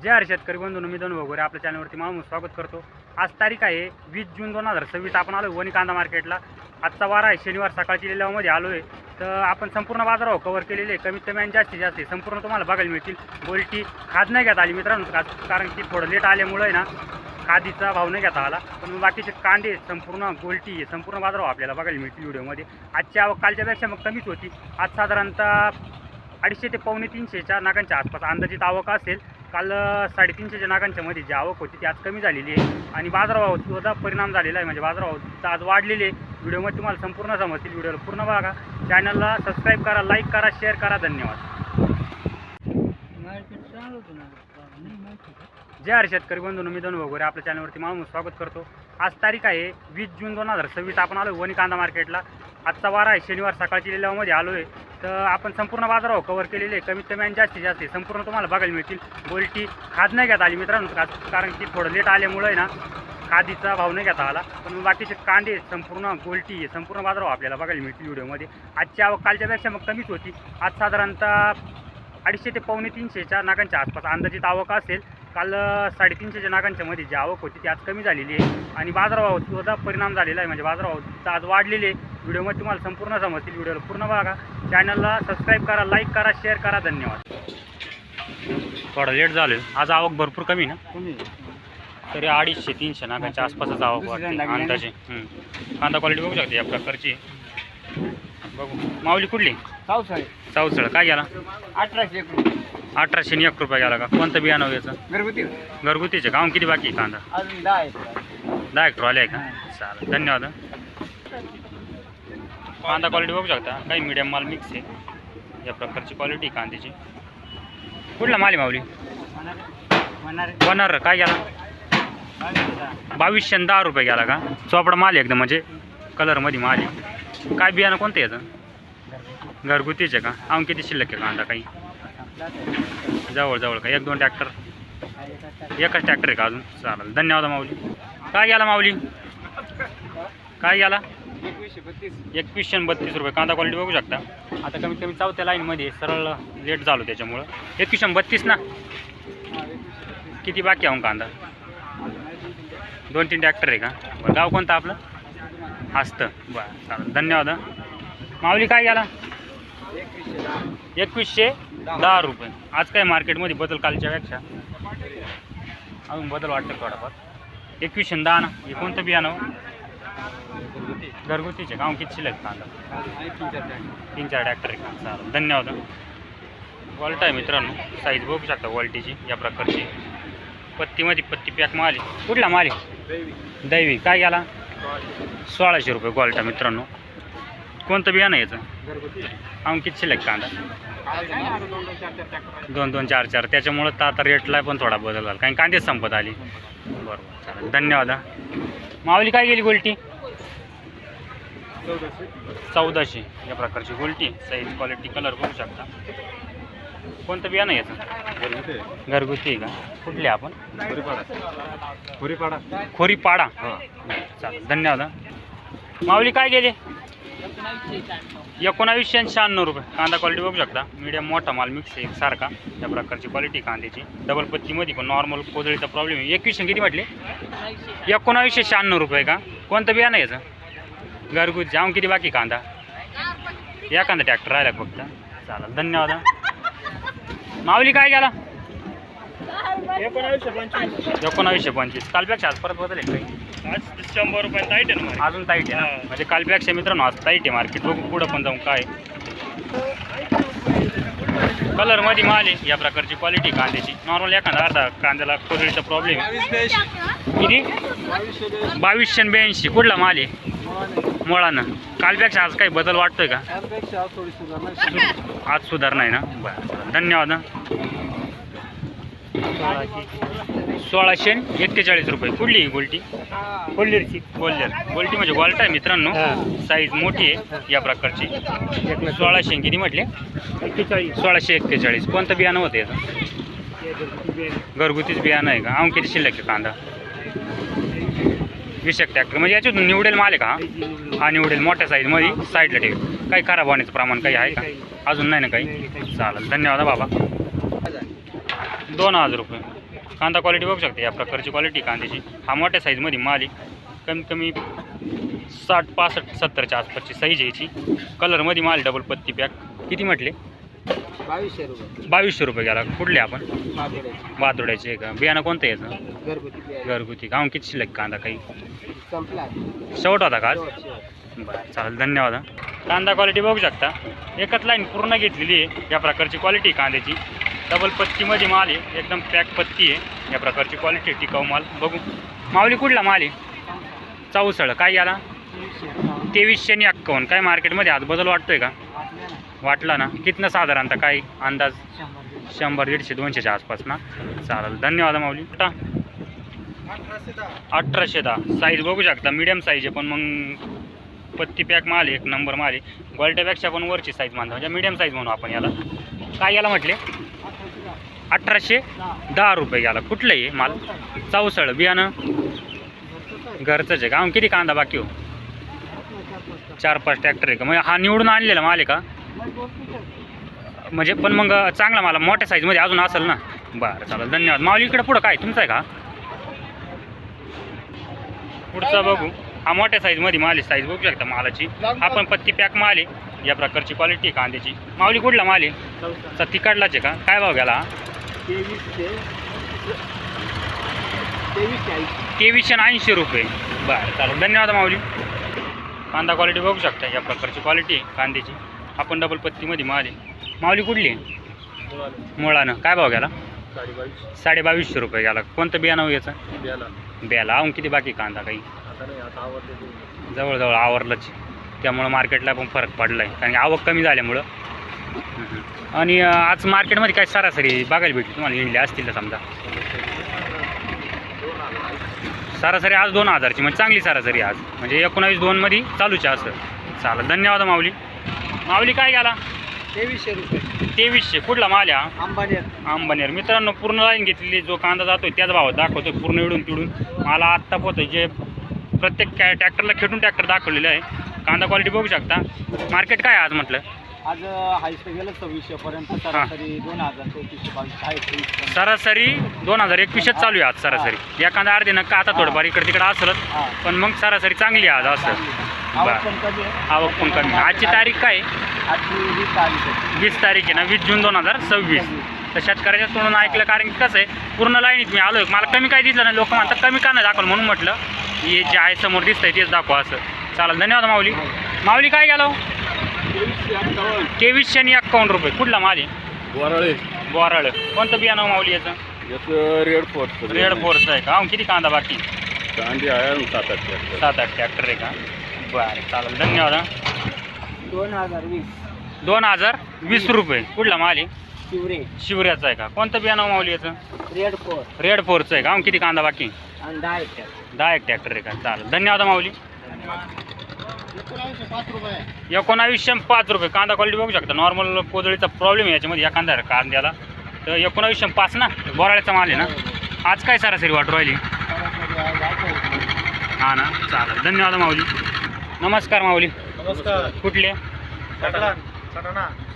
जय हर शेतकरी बंधूंनो, मी धनु वगैरे आपल्या चॅनलवरती माणूस स्वागत करतो। आज तारीख आहे 20 जून 2026। आपण आलो वणी कांदा मार्केटला। आजचा वार आहे शनिवार, सकाळची लिलावामध्ये आलो आहे। तर आपण संपूर्ण बाजारावर कव्हर केलेले, कमीत कमी आणि जास्तीत जास्त संपूर्ण तुम्हाला बघायला मिळतील। गोल्टी खाद नाही घेता आली मित्रांनो, कारण की थोडं लेट आल्यामुळे ना खादीचा भाव नाही घेता आला, पण बाकीचे कांदे संपूर्ण गोल्टी संपूर्ण बाजारावर आपल्याला बघायला मिळतील व्हिडिओमध्ये। आजची आवक कालच्यापेक्षा मग कमीच होती। आज साधारणतः 250 ते 250 नागांच्या आसपास अंदाजित आवक असेल। काल 350 नागांच्या मध्ये जी आवक होती ती आज कमी झालेली आहे आणि बाजारभावात सुद्धा परिणाम झालेला आहे, म्हणजे बाजारभाव आज वाढलेले। व्हिडिओमध्ये तुम्हाला संपूर्ण समजतील, व्हिडिओला पूर्ण बघा। चॅनलला सबस्क्राईब करा, लाईक करा, शेअर करा। धन्यवाद। जय हर शेतकरी बंधूंनो, मी धनु वगैरे आपल्या चॅनलवरती माणूस स्वागत करतो। आज तारीख आहे 20 जून 2026। आपण आलो वणी कांदा मार्केटला। आजचा वार आहे शनिवार, सकाळची लिलावामध्ये आलो आहे। तर आपण संपूर्ण बाजारावर कव्हर केलेले, कमीत कमी आणि जास्तीत जास्त संपूर्ण तुम्हाला बघायला मिळतील। गोल्टी खाद नाही घेता आली मित्रांनो, कारण की थोडं लेट आल्यामुळे ना खादीचा भाव नाही घेता आला, पण बाकीचे कांदे संपूर्ण गोल्टी संपूर्ण बाजारावर आपल्याला बघायला मिळतील व्हिडिओमध्ये। आजची आवक कालच्यापेक्षा मग कमीच होती। आज साधारणतः 250 ते 250 नागांच्या आसपास अंदाजित आवक असेल। काल 350 नागांच्या मध्ये जी आवक होती ती आज कमी झालेली आहे आणि बाजारभावात सुद्धा परिणाम झालेला आहे, म्हणजे बाजारभाव आज वाढलेले। व्हिडिओमध्ये तुम्हाला संपूर्ण समजतील, व्हिडिओला पूर्ण बघा। चॅनलला सबस्क्राईब करा, लाईक करा, शेअर करा। धन्यवाद। थोडं लेट झालं, आज आवक भरपूर कमी ना, तरी 250-300 नागांच्या आसपासच आवक वाटते अंदाजे। कांदा क्वालिटी बघू शकते या प्रकारची। बघू माऊली कुठली? चौसळ काय गेला? 1801 रुपये गेला का? कोणतं बियाणं याचं? घरगुतीचे का? किती बाकी आहे कांदा? 10 हेक्टर आले आहे का? चालेल, धन्यवाद। कांदा क्वालिटी बघू शकता, काही मीडियम माल मिक्स आहे या प्रकारची क्वालिटी कांद्याची। कुठला माल आहे माऊली? वनर काय गेला? 2210 रुपये गेला का? चोपडा माल आहे एकदम, म्हणजे कलरमध्ये माल आहे। काय बियाणं कोणतं याचं? घरगुतीचे का? अजून किती शिल्लक आहे कांदा? काही जवळ का? 1-2 ट्रॅक्टर? एकच ट्रॅक्टर आहे का अजून? चालेल, धन्यवाद माऊली। काय गेला माऊली? काय गेला? 2132 रुपये। कांदा क्वालिटी बघू शकता। आता कमीत कमी चौथ्या लाईनमध्ये सरळ लेट झालो त्याच्यामुळं 2132 ना। किती बाकी आहे कांदा? 2-3 ट्रॅक्टर आहे का? बरं, गाव कोणतं आपलं? असतं, बरं चालेल, धन्यवाद। माऊली काय गेला? 2110 रुपये। आज काय मार्केटमध्ये बदल कालच्यापेक्षा अजून बदल वाटतं थोडाफार। 2110 ना। हे कोणतं बियाणं? घरगुतीचे का? किती शिल्लक कांदा? 3-4 ट्रॅक्टर आहे का? चालेल, धन्यवाद। वॉल्ट आहे मित्रांनो, साईज बघू शकता वॉल्टीची या प्रकारची। पत्तीमध्ये पत्ती पॅक माल आहे। कुठला माल आहे? दैवी काय गेला? 1600 रुपये गोल्टा मित्रांनो। कोणतं बियाणं याचं? किती शिल्लक कांदा? 2-2, 4-4, त्याच्यामुळं तर आता रेटला पण थोडा बदल झाला, काही कांदेच संपत आली। बरोबर, चालेल, धन्यवाद। माऊली काय गेली गोल्टी? 1400 या प्रकारची गोल्टी। साईज क्वालिटी कलर बघू शकता। कोणतं बियाणं याचं? घरगुती आहे का? कुठले आपण? खोरीपाडा। चालेल, धन्यवाद। माऊली काय गेले? 1996 रुपये। कांदा क्वालिटी बघू शकता, मीडियम मोठा माल मिक्स आहे एकसारखा या प्रकारची क्वालिटी कांद्याची। डबल पत्तीमध्ये पण नॉर्मल कोजळीचा प्रॉब्लेम आहे। 2100 किती म्हटले? 1996 रुपये का? कोणतं बियाणं याचं? घरगुती। जाऊन किती बाकी कांदा? एखादा ट्रॅक्टर राहिला फक्त। चालेल, धन्यवाद। माऊली काय गेला? 1925। कालपेक्षा आज परत बदल आहे काही? आज 100 रुपये टाईट आहे ना, अजून टाईट आहे ना, म्हणजे कालपेक्षा मित्रांनो आज टाईट आहे मार्केट। बघू पुढं पण जाऊन काय कलरमध्ये माल आहे या प्रकारची क्वालिटी कांद्याची। नॉर्मल एखादा अर्धा कांद्याला कोजळीचा प्रॉब्लेम आहे। किती? 2282। कुठला माल आहे? मुळानं। कालपेक्षा आज काही बदल वाटतोय का? आज सुधारणा आहे ना, बरं, धन्यवाद। 1641 रुपये। कुठली गोल्टी? कोल्हेरची। गोल्टी म्हणजे गोल्टा आहे मित्रांनो, साईज मोठी आहे या प्रकारची। 1600 किती म्हटले? 1641। कोणतं बियाणं होतं याचं? घरगुतीच बियाणं आहे का? किती शिल्लक आहे कांदा? 20 ट्रॅक्टर, म्हणजे याच्यातून निवडेल माल आहे का? हा निवडेल, मोठ्या साईजमध्ये साईडला ठेव। काही खराब होण्याचं प्रमाण काही आहे का? अजून नाही ना काही? चालेल, धन्यवाद बाबा। 2000 रुपये। कांदा क्वालिटी बघू शकता या प्रकारची क्वालिटी कांद्याची. हा मोठ्या साईजमध्ये माल आहे. कमीत कमी 60, 65, 70च्या आसपासची साईज आहे याची. कलरमध्ये माल डबल पत्ती पॅक. किती म्हटले? 2200 रुपये. 2200 रुपये गेला. कुठले आपण? पातोड्याचे. वातोड्याचे आहे का? बियाणं कोणतं याचं? घरगुती बियाणे. घरगुती का? किती शिल्लक कांदा काही संपला. शेवट होता का आज? शेवट. बरं चालेल, धन्यवाद. कांदा क्वालिटी बघू शकता. एकच लाईन पूर्ण घेतलेली आहे. या प्रकारची क्वालिटी कांद्याची. डबल पत्तीमध्ये माल आहे. एकदम पॅक पत्ती आहे. या प्रकारची क्वालिटी टिकाऊ माल. बघू माऊली कुठला माल आहे? चौसळ. काय याला? 2351. काय मार्केटमध्ये आज बदल वाटतोय का? वाटला ना? कितनं साधारणतः काय अंदाज? 100, 150, 200च्या आसपास ना? चालेल, धन्यवाद माऊली. 1810. साईज बघू शकता मीडियम साईज आहे, पण मग पत्ती पॅक माल आहे. एक नंबर माल आहे. गोल्ट्यापेक्षा पण वरची साईज मानतो, म्हणजे मीडियम साईज म्हणू आपण याला. काय याला म्हटले? 1810 रुपये याला. कुठलं आहे माल? चौसळ. बियाणं घरचंच आहे का? किती कांदा बाकी हो? 4-5 ट्रॅक्टर आहे का? म्हणजे हा निवडून आणलेला माल आहे का? म्हणजे पण मग चांगला मला मोठ्या साईजमध्ये अजून असेल ना? बरं चालेल, धन्यवाद माऊली. इकडे पुढं काय तुमचं आहे का? पुढचा बघू. हा मोठ्या साईजमध्ये माल आहे. साईज बघू शकता मालाची. हा पण पत्ती पॅक माल आहे. या प्रकारची क्वालिटी आहे कांद्याची. माऊली कुठला माल आहे? तिकडलाच आहे का? काय भाव गेला? 2380 रुपये. बरं चालेल, धन्यवाद माऊली. कांदा क्वालिटी बघू शकता. या प्रकारची क्वालिटी आहे कांद्याची. आपण डबल पत्तीमध्ये माल आहे. माऊली कुठली आहे? मुळानं. काय भाव गेला? 2250 रुपये गेला. कोणतं बियाणं याचं? बेला. किती बाकी कांदा काही? जवळजवळ आवरलंच. त्यामुळं मार्केटला पण फरक पडला आहे, कारण की आवक कमी झाल्यामुळं. आणि आज मार्केटमध्ये काय सरासरी बघायला भेटली तुम्हाला? निघले असतील तर समजा सरासरी आज 2000ची, म्हणजे चांगली सरासरी आज, म्हणजे 19-2 मध्ये चालूच आहे असं. चालेल, धन्यवाद माऊली. माऊली काय गेला? 2300 रुपये. 2300. कुठला माल आहे हा? अंबानेर. अंबानेर. मित्रांनो पूर्ण लाईन घेतलेली. जो कांदा जातोय त्याच भावात दाखवतोय पूर्ण इडून तिडून. मला आत्ता पोहतोय जे प्रत्येक ट्रॅक्टरला खेटून ट्रॅक्टर दाखवलेलं आहे. कांदा क्वालिटी बघू शकता. मार्केट काय आज म्हटलं? आज हायस्ट गेलं 2600 पर्यंत. सरासरी 2000, 2422. सरासरी 2021 चालू आहे आज सरासरी. एखादा अर्धे नक्का आता थोडंफार इकडे तिकडे असेलच, पण मग सरासरी चांगली आहे आज असं. आवक पण कमी आहे. आवक पण कमी. आजची तारीख काय आहे? आजची 20 तारीख आहे. 20 तारीख आहे ना? 20 जून 2026. तर शेतकऱ्याच्या तोंडून ऐकलं, कारण की कसं आहे पूर्ण लाईनीत मी आलो आहे. मला कमी काय दिसलं नाही. लोक म्हणतात कमी का नाही दाखवलं, म्हणून म्हटलं हे जे आहे समोर दिसतंय तेच दाखवा असं. चालेल, धन्यवाद माऊली. माऊली काय गेलो? 2351 रुपये. कुठला माल आहे? बोराळ. कोणतं बियाणं माऊली याचं? Red force. रेड फोर्सचं आहे का? किती कांदा बाकी? कांदे आहे 7-8 ट्रॅक्टर आहे का? बरं चालेल, धन्यवाद. 2020. 2020 रुपये. कुठला माल आहे? शिवरे. शिवऱ्याचं आहे का? कोणतं बियाणं माऊली याचं? Red four. रेड फोर्सचं आहे का? किती कांदा बाकी? आणि 10 हेक्टर. 10 ट्रॅक्टर आहे का? चालेल, धन्यवाद माऊली. 1905 रुपये. कांदा क्वालिटी बघू शकता. नॉर्मल कोजळीचा प्रॉब्लेम आहे याच्यामध्ये या कांद्याला. तर 1905 ना? बोराळ्याचा माल आहे ना? आज काय सरासरी वाटू राहिली? हां ना? चालेल, धन्यवाद माऊली. नमस्कार माऊली. नमस्कार. कुठले?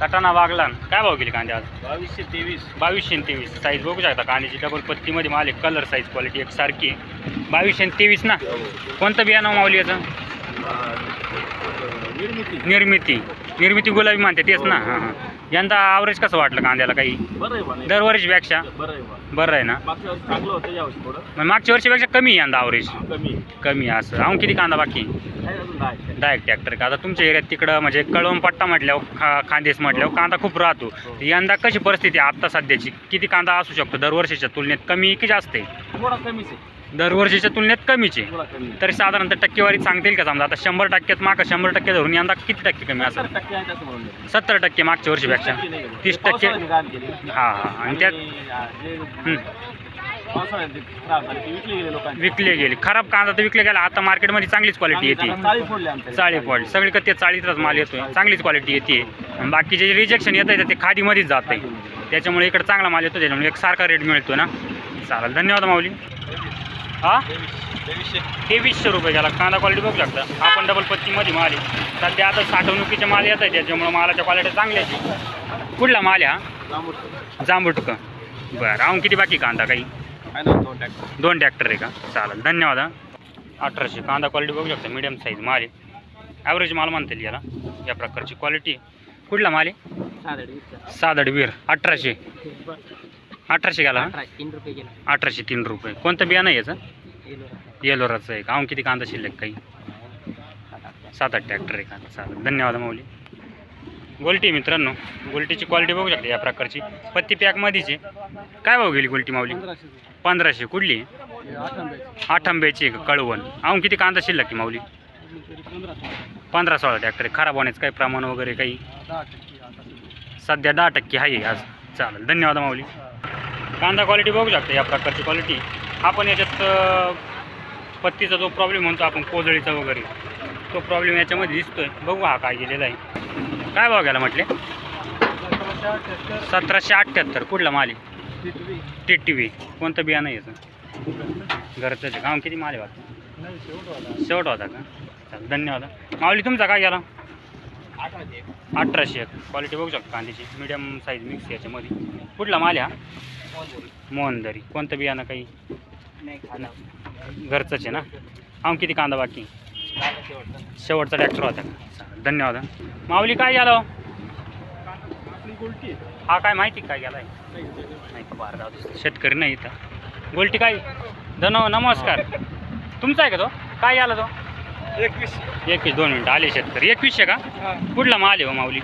सटाणा बागलान. काय भाव गेली कांदे आज? 2223. 2223. साईज बघू शकता कांद्याची. डबल पत्तीमध्ये माल आहे. कलर साईज क्वालिटी एकसारखी आहे. 2223 ना? कोणतं बियाणं माऊली याचं? निर्मिती गुलाबी म्हणते तेच ना? हां हां. यंदा ॲव्हरेज कसं वाटलं कांद्याला काही? दरवर्षीपेक्षा बरं आहे ना? मग मागच्या वर्षीपेक्षा कमी आहे यंदा ॲव्हरेज? कमी आहे असं. किती कांदा बाकी? 10 ट्रॅक्टर का? आता तुमच्या एरियात तिकडं म्हणजे कळवण पट्टा म्हटल्यावर खानदेश म्हटल्यावर कांदा खूप राहतो. यंदा कशी परिस्थिती आहे आत्ता सध्याची? किती कांदा असू शकतो दरवर्षीच्या तुलनेत? कमी की जास्त आहे? थोडा कमीच आहे. दरवर्षीच्या तुलनेत कमीच आहे. तरी साधारणतः टक्केवारी सांगतील का? समजा आता 100% मागं 100% धरून यंदा किती टक्के कमी असेल? 70% मागच्या वर्षीपेक्षा 30%. हां हां. आणि त्यात विकले गेले. खराब कांदा तर विकले गेला. आता मार्केटमध्ये चांगलीच क्वालिटी येते. चाळी पॉईंट सगळीकडे ते 40च माल येतोय. चांगलीच क्वालिटी येते. आणि बाकीचे जे रिजेक्शन येतं आहे ते खादीमध्येच जात आहे. त्याच्यामुळे इकडे चांगला माल येतो. त्याच्यामुळे एक सारखा रेट मिळतो ना? चालेल, धन्यवाद माऊली. हां 2300 रुपये गेला. कांदा क्वालिटी बघू शकता. आपण डबल पत्तीमध्ये माल आहे. सध्या आता साठवणुकीचे माल येत आहे, त्याच्यामुळे मालाच्या क्वालिटी चांगल्या आहेत. कुठला माल आहे हा? जांबुटकं. बरं. किती बाकी कांदा काही? आहे ना 2 ट्रॅक्टर. 2 ट्रॅक्टर आहे का? चालेल, धन्यवाद हा. 1800 कांदा क्वालिटी बघू शकता, मीडियम साईज माल आहे. ॲव्हरेज माल म्हणता येईल याला, या प्रकारची क्वालिटी. कुठला माल आहे? सादडवीर. 1800 गेला ना? 3 रुपये गेला. 1803 रुपये. कोणतं बियाणं आहे याचं? येलोराचं आहे का? किती कांदा शिल्लक काही? 7-8 ट्रॅक्टर आहे का? चालेल, धन्यवाद माऊली. गोल्टी मित्रांनो, गोल्टीची क्वालिटी बघू शकता या प्रकारची. पत्ती पॅकमध्येच आहे. काय भाव गेली गोल्टी माऊली? 1500. कुठली? 8 का? कळवण. किती कांदा शिल्लक की माऊली? 15-16 ट्रॅक्टर आहे. खराब होण्याचं काही प्रमाण वगैरे काही? सध्या 10% आहे आज. चालेल, धन्यवाद माऊली. कांदा क्वालिटी बघू शकता या प्रकारची क्वालिटी. आपण याच्यात पत्तीचा जो प्रॉब्लेम म्हणतो आपण कोजळीचा वगैरे, तो प्रॉब्लेम याच्यामध्ये दिसतोय. बघू हा काय गेलेला आहे. काय भाव गेला म्हटले? 1778. कुठला माल आहे? TTV. कोणतं बियाणं आहे याचं? घरचंच आहे का? किती माल आहे वाटतं? शेवट होता का? चालेल, धन्यवाद माऊली. तुमचा काय गेला? 1800. क्वालिटी बघू शकता कांद्याची, मीडियम साईज मिक्स याच्यामध्ये. कुठला माल आहे हा? मोहनदरी. कोणतं बियाणं काही? घरचंच आहे ना? किती कांदा बाकी? शेवटचा ट्रॅक्टर होता का? चालेल, धन्यवाद माऊली. काय गेला? हा काय माहिती काय गेला आहे? नाही का? बाहेर जाऊ, शेतकरी नाही इथं. गोल्टी काय? नमस्कार. तुमचा आहे का तो? काय गेला तो? 21. 2 मिनिटं आले शेतकरी. 2100 का? कुठला माल आहे हो माऊली?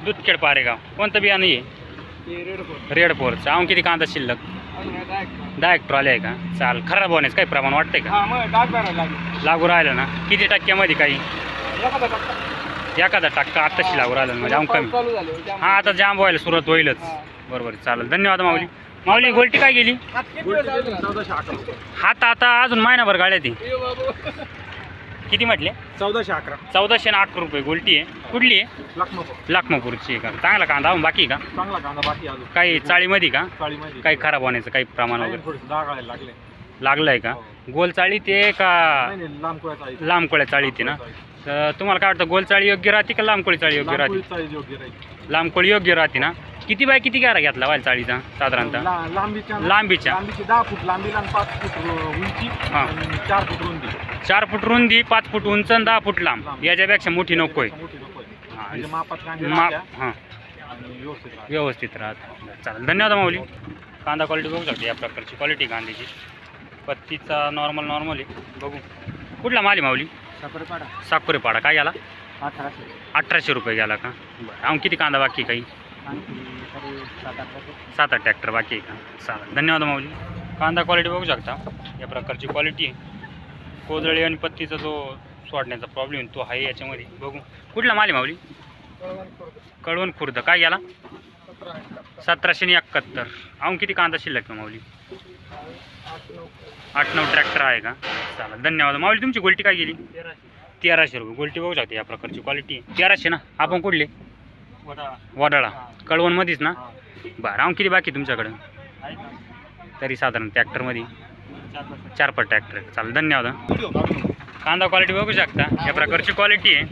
दुधखेड पारेगाव. कोणतं बियाणं आहे? रेड फोरचं. किती कांदा शिल्लक? 10 ट्रॉली आहे का? चाल, खराब होण्याचं काही प्रमाण वाटतंय का? लागू राहिलं ना? किती टक्क्यामध्ये काही? 1% आत्ताशी लागू राहिलं म्हणजे कमी. हा, आता जाम व्हायला सुरुवात होईलच. बरोबर, चालेल, धन्यवाद माऊली. माऊली गोल्टी काय गेली? हात आता अजून महिनाभर गाड्या ती. किती म्हटले? 1411. 1408 रुपये गोल्टी आहे. कुठली आहे? लखमापूरची आहे का? चांगला कांदा बाकी का? चांगला कांदा बाकी अजून. काही चाळीमध्ये का? चाळीमध्ये काही खराब होण्याचं काही प्रमाण वगैरे थोडं डागायला लागले. लागलं आहे का? गोल चाळी ते का नाही, लांब कोळ्याचा आहे. लांब कोळ्या चाळी ते ना? तर तुम्हाला काय वाटतं, गोल चाळी योग्य राहते का लांब कोळी चाळी योग्य राहते? योग्य राहील. लांब कोळी योग्य राहते ना? किती बाय किती गारा घेतला वाईल चाळीचा साधारणतः? लांबीच्या 10 फूट लांबीला आणि 5 फूट उंची हां. आणि 4 फूट रुंदी. 4 फूट रुंदी, 5 फूट उंच आणि 10 फूट लांब. याच्यापेक्षा मोठी नको आहे. मोठी नको आहे. हां, म्हणजे मापात कांदे माप. राहत्या हां, आणि व्यवस्थित राहत्या. व्यवस्थित राहत. चालेल, धन्यवाद माऊली. कांदा क्वालिटी बघू शकते या प्रकारची क्वालिटी कांद्याची. पत्तीचा नॉर्मल आहे. बघू कुठला माल आहे माऊली? साकोरेपाडा. काय गेला? 1800 रुपये गेला का? बरं. किती कांदा बाकी काही? 7-8 ट्रॅक्टर बाकी आहे का? चालेल, धन्यवाद माऊली. कांदा क्वालिटी बघू शकता या प्रकारची क्वालिटी आहे. कोजळी आणि पत्तीचा जो सोडण्याचा प्रॉब्लेम तो आहे याच्यामध्ये. बघू कुठला माल आहे माऊली? कळवण खुर्द. काय गेला? 1771. किती कांदा शिल्लक आहे माऊली? 8-9 ट्रॅक्टर आहे का? चालेल, धन्यवाद माऊली. तुमची गोल्टी काय गेली? 1300 रुपये. गोल्टी बघू शकते या प्रकारची क्वालिटी. 1300 ना? आपण कुठले? वडाळा. कळवणमध्येच ना? बरं. किती बाकी तुमच्याकडे? तरी साधारण ट्रॅक्टरमध्ये 4-5 ट्रॅक्टर. चालेल, धन्यवाद. कांदा क्वालिटी बघू शकता या प्रकारची क्वालिटी आहे.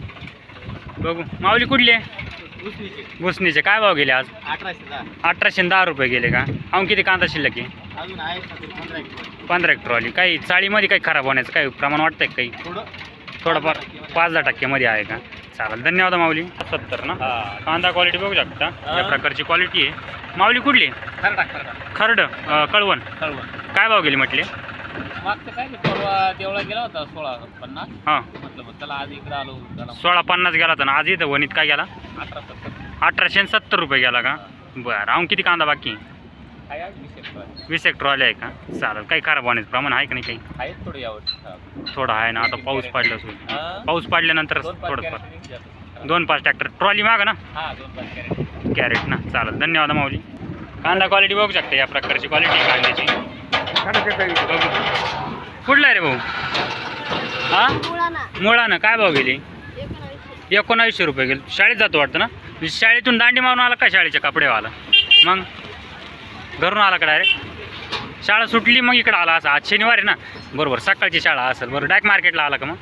बघू माऊली कुठली आहे? घुसणीचे. काय भाव गेले आज? 1810 रुपये गेले का? किती कांदा शिल्लक आहे? 15 ट्रॉली. काही चाळीमध्ये काही खराब होण्याचं काही प्रमाण वाटतंय काही? थोडंफार 5-10% मध्ये आहे का? चालेल, धन्यवाद माऊली. 70 ना? कांदा क्वालिटी बघू शकता या प्रकारची क्वालिटी आहे. माऊली कुठली? खर्ड. कळवण. काय भाव गेली म्हटले? मागचं काय परवा देवळा गेला होता 1650. हां, म्हटलं मग त्याला आज इकडे आलो. 1650 गेला होता ना? आज इथं वणीत काय गेला? 1870 रुपये गेला का? बरं. किती कांदा बाकी? 20 ट्रॉली आहे का? चालेल. काही खराब होण्याचं प्रमाण आहे का नाही? काही आहेत थोडं यावर. थोडं आहे ना? आता पाऊस पडला असेल. पाऊस पडल्यानंतर थोडंफार 2-5 ट्रॅक्टर ट्रॉली मागा ना? 2-5 कॅरेट ना? चालेल, धन्यवाद माऊली. कांदा क्वालिटी बघू शकता या प्रकारची क्वालिटी कांद्याची. कुठला आहे रे भाऊ? मुळानं. काय भाव गेली? 1900 रुपये गेले. शाळेत जातो वाटतं ना? शाळेतून दांडी मारून आला का? शाळेच्या कपडेवाला मग घरून आला का डायरेक्ट? शाळा सुटली मग इकडं आला. असं आज शनिवार आहे ना? बरोबर, सकाळची शाळा असेल. बरोबर, डायरेक्ट मार्केटला आला का मग?